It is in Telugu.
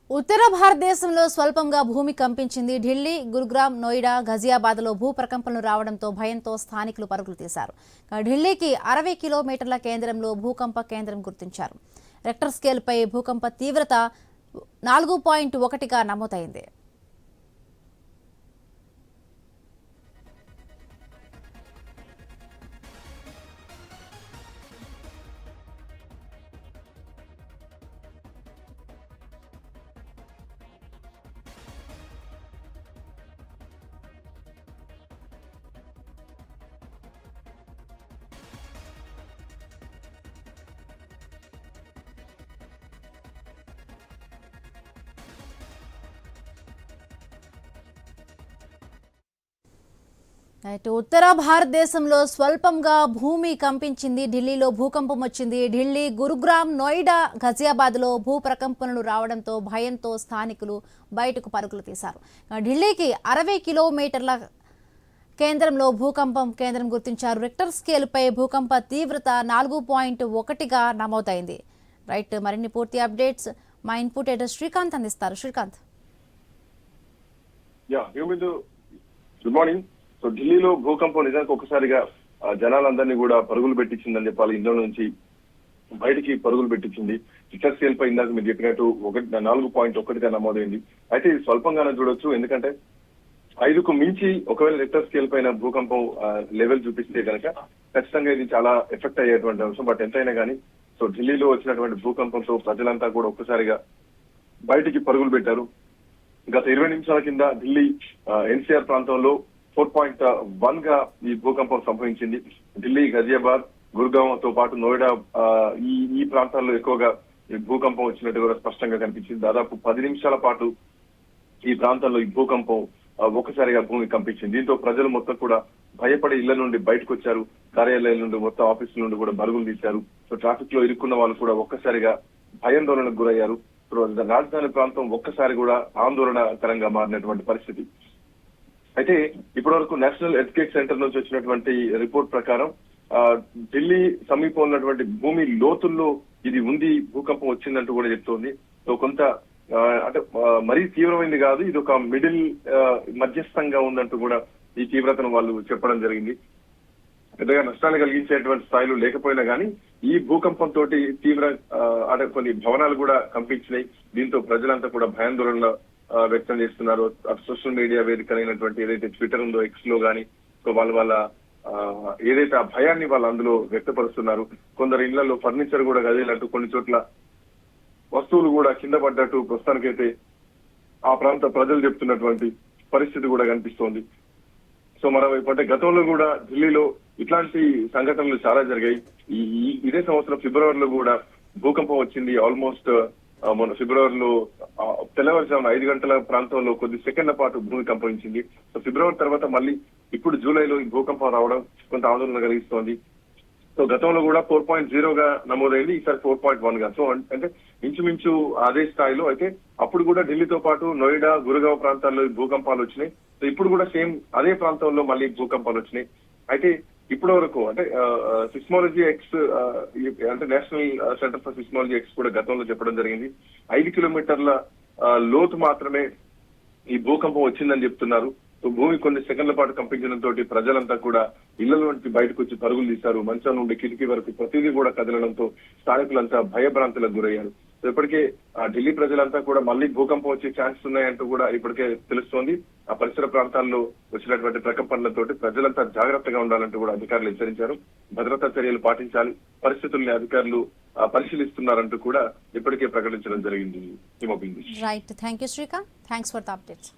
ఉత్తర భారతదేశంలో స్వల్పంగా భూమి కంపించింది. ఢిల్లీ, గురుగ్రామ్, నోయిడా, ఘజియాబాద్లో భూ ప్రకంపనలు రావడంతో భయంతో స్థానికులు పరుగులు తీశారు. ఢిల్లీకి 60 కిలోమీటర్ల కేంద్రంలో భూకంప కేంద్రం గుర్తించారు. రెక్టర్ స్కేల్పై భూకంప తీవ్రత 4.1గా నమోదైంది. ఉత్తర భారతదేశంలో స్వల్పంగా భూమి కంపించింది. ఢిల్లీలో భూకంపం వచ్చింది. ఢిల్లీ, గురుగ్రామ్, నోయిడా, ఘజియాబాద్లో భూ ప్రకంపనలు రావడంతో భయంతో స్థానికులు బయటకు పరుగులు తీశారు. ఢిల్లీకి 60 కిలోమీటర్ల కేంద్రంలో భూకంపం కేంద్రం గుర్తించారు. రెక్టర్ స్కేల్పై భూకంప తీవ్రత 4.1గా నమోదైంది. రైట్, మరిన్ని పూర్తి అప్డేట్స్ మా ఇన్పుట్ ఎడిటర్ శ్రీకాంత్ అందిస్తారు. శ్రీకాంత్. Good morning. సో ఢిల్లీలో భూకంపం నిజానికి ఒకసారిగా జనాలందరినీ కూడా పరుగులు పెట్టించిందని చెప్పాలి. ఇంట్లో నుంచి బయటికి పరుగులు పెట్టించింది. రిక్టర్ స్కేల్ పై ఇందాక మీరు చెప్పినట్టు 4.1గా నమోదైంది. అయితే ఇది స్వల్పంగానే చూడొచ్చు, ఎందుకంటే 5కు మించి ఒకవేళ రిక్టర్ స్కేల్ పైన భూకంపం లెవెల్ చూపిస్తే కనుక ఖచ్చితంగా ఇది చాలా ఎఫెక్ట్ అయ్యేటువంటి అంశం. బట్ ఎంతైనా కానీ సో ఢిల్లీలో వచ్చినటువంటి భూకంపంతో ప్రజలంతా కూడా ఒక్కసారిగా బయటికి పరుగులు పెట్టారు. గత 20 నిమిషాల కింద ఢిల్లీ ఎన్సీఆర్ ప్రాంతంలో 4.1గా ఈ భూకంపం సంభవించింది. ఢిల్లీ, ఘజియాబాద్, గురుగావ్ తో పాటు నోయిడా ఈ ప్రాంతాల్లో ఎక్కువగా ఈ భూకంపం వచ్చినట్టు కూడా స్పష్టంగా కనిపించింది. దాదాపు 10 నిమిషాల పాటు ఈ ప్రాంతంలో ఈ భూకంపం ఒక్కసారిగా భూమి కంపించింది. దీంతో ప్రజలు మొత్తం కూడా భయపడి ఇళ్ల నుండి బయటకు వచ్చారు. కార్యాలయాల నుండి మొత్తం ఆఫీసుల నుండి కూడా పరుగులు తీశారు. సో ట్రాఫిక్ లో ఇరుక్కున్న వాళ్ళు కూడా ఒక్కసారిగా భయాందోళనకు గురయ్యారు. రాజధాని ప్రాంతం ఒక్కసారి కూడా ఆందోళనకరంగా మారినటువంటి పరిస్థితి. అయితే ఇప్పటి వరకు నేషనల్ ఎర్త్క్వేక్ సెంటర్ నుంచి వచ్చినటువంటి రిపోర్ట్ ప్రకారం ఢిల్లీ సమీపం ఉన్నటువంటి భూమి లోతుల్లో ఇది ఉంది, భూకంపం వచ్చిందంటూ కూడా చెప్తోంది. సో కొంత అంటే మరీ తీవ్రమైంది కాదు, ఇది ఒక మిడిల్ మధ్యస్థంగా ఉందంటూ కూడా ఈ తీవ్రతను వాళ్ళు చెప్పడం జరిగింది. పెద్దగా నష్టాన్ని కలిగించేటువంటి స్థాయిలో లేకపోయినా కానీ ఈ భూకంపంతో తీవ్ర అంటే కొన్ని భవనాలు కూడా కంపించినాయి. దీంతో ప్రజలంతా కూడా భయాందోళన వ్యక్తం చేస్తున్నారు. సోషల్ మీడియా వేదికైనటువంటి ఏదైతే ట్విట్టర్ ఉందో, ఎక్స్ లో గానీ సో వాళ్ళ ఏదైతే ఆ భయాన్ని వాళ్ళు అందులో వ్యక్తపరుస్తున్నారు. కొందరు ఇళ్లలో ఫర్నిచర్ కూడా కదిలినట్టు, కొన్ని చోట్ల వస్తువులు కూడా కింద పడ్డట్టు ప్రస్తుతానికైతే ఆ ప్రాంత ప్రజలు చెప్తున్నటువంటి పరిస్థితి కూడా కనిపిస్తోంది. సో మరోవైపు అంటే గతంలో కూడా ఢిల్లీలో ఇట్లాంటి సంఘటనలు చాలా జరిగాయి. ఇదే సంవత్సరం ఫిబ్రవరిలో కూడా భూకంపం వచ్చింది. ఆల్మోస్ట్ మొన్న ఫిబ్రవరిలో తెల్లవారుజామున 5 గంటల ప్రాంతంలో కొద్ది సెకండ్ల పాటు భూమి కంపించింది. సో ఫిబ్రవరి తర్వాత మళ్ళీ ఇప్పుడు జూలైలో ఈ భూకంపం రావడం కొంత ఆందోళన కలిగిస్తోంది. సో గతంలో కూడా 4.0గా నమోదైంది, ఈసారి 4.1గా. సో అంటే ఇంచుమించు అదే స్థాయిలో. అయితే అప్పుడు కూడా ఢిల్లీతో పాటు నోయిడా, గురుగావ్ ప్రాంతాల్లో భూకంపాలు వచ్చినాయి. సో ఇప్పుడు కూడా సేమ్ అదే ప్రాంతంలో మళ్ళీ భూకంపాలు వచ్చినాయి. అయితే ఇప్పటి వరకు అంటే సిస్మాలజీ ఎక్స్ అంటే national centre for seismology X కూడా గతంలో చెప్పడం జరిగింది, 5 కిలోమీటర్ల లోతు మాత్రమే ఈ భూకంపం వచ్చిందని చెప్తున్నారు. సో భూమి కొన్ని సెకండ్ల పాటు కంపించడంతో ప్రజలంతా కూడా ఇళ్ల నుంచి బయటకు వచ్చి పరుగులు తీశారు. మంచం నుండి కిటికీ వరకు ప్రతిదీ కూడా కదలడంతో స్థానికులంతా భయభ్రాంతులకు గురయ్యారు. సో ఇప్పటికే ఢిల్లీ ప్రజలంతా కూడా మళ్ళీ భూకంపం వచ్చే ఛాన్సెస్ ఉన్నాయంటూ కూడా ఇప్పటికే తెలుస్తోంది. ఆ పరిసర ప్రాంతాల్లో వచ్చినటువంటి ప్రకంపనలతోటి ప్రజలంతా జాగ్రత్తగా ఉండాలంటూ కూడా అధికారులు హెచ్చరించారు. భద్రతా చర్యలు పాటించాలి, పరిస్థితుల్ని అధికారులు పరిశీలిస్తున్నారంటూ కూడా ఇప్పటికే ప్రకటించడం జరిగింది. Right, thank you Srikanth. Thanks for the updates.